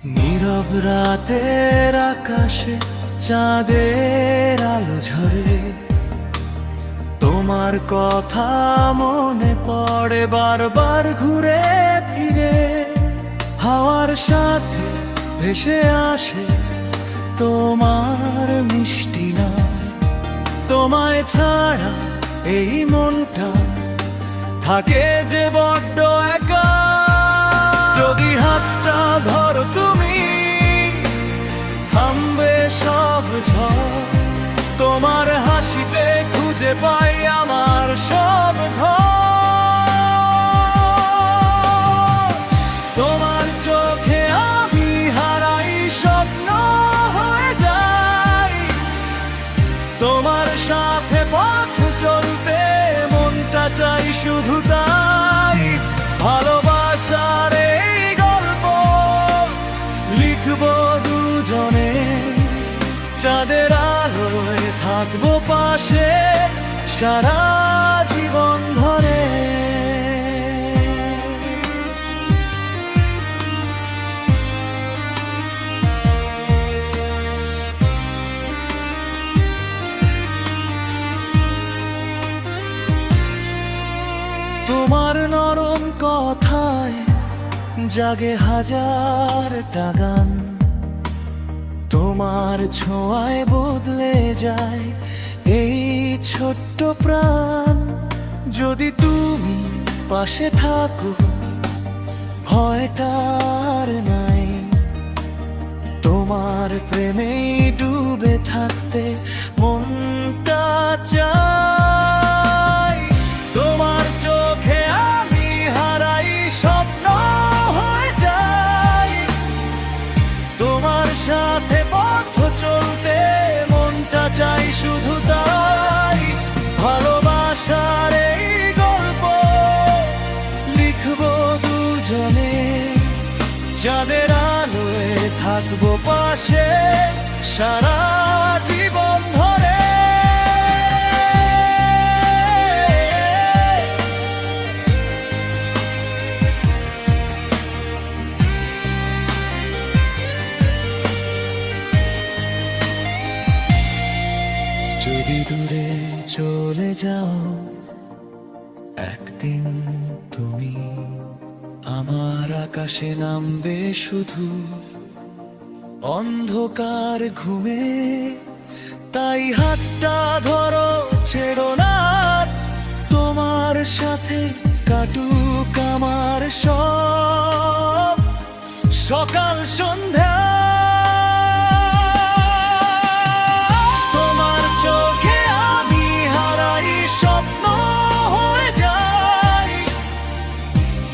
নীরব রাতের আকাশে চাঁদের আলো ঝরে, তোমার কথা মনে পড়ে বারবার ঘুরে ফিরে। হাওয়ার সাথে ভেসে আসে তোমার মিষ্টি নাম, তোমায় ছাড়া এই মনটা থাকে যে বড্ড একা। যদি হাতটা ধরো তুমি, থামবে সব ঝড়, তোমার হাসিতে খুঁজে পাই আমার সব ঘর। তোমার চোখে আমি হারাই, স্বপ্ন হয়ে যাই, তোমার সাথে পথ চলতে মনটা চাই শুধু তাই। ভালোবাসার এই গল্প লিখবো দুজনে, চাঁদের আলোয় থাকবো পাশে সারা জীবন ধরে। তোমার নরম কথায় জাগে হাজারটা গান, তোমার ছোঁয়ায় বদলে যায় এই ছোট্ট প্রাণ। যদি তুমি পাশে থাকো ভয়টার নাই, তোমার প্রেমেই ডুবে থাকতে মনটা চাই। তোমার চোখে আমি হারাই, স্বপ্ন হয়ে যাই, তোমার সাথে পথ চলতে মনটা চাই শুধু তাই। ভালোবাসার এই গল্প লিখবো দুজনে, চাঁদের আলোয় থাকবো পাশে সারা জীবন ধরে। যদি দূরে চলে যাও একদিন তুমি, আমার আকাশে নামবে শুধু অন্ধকার ঘুমে। তাই হাতটা ধরো, ছেড়ো না, তোমার সাথে কাটুক আমার সব সকাল সন্ধ্যা। তোমার চোখে আমি হারাই, স্বপ্ন হয়ে যাই,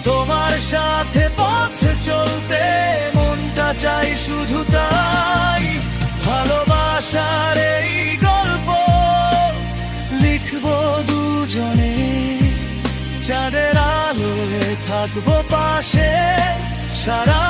তোমার সাথে পথ চলতে মনটা চাই শুধু তাই। ভালোবাসার এই গল্প লিখবো দুজনে, চাঁদের আলোয় থাকবো পাশে সারা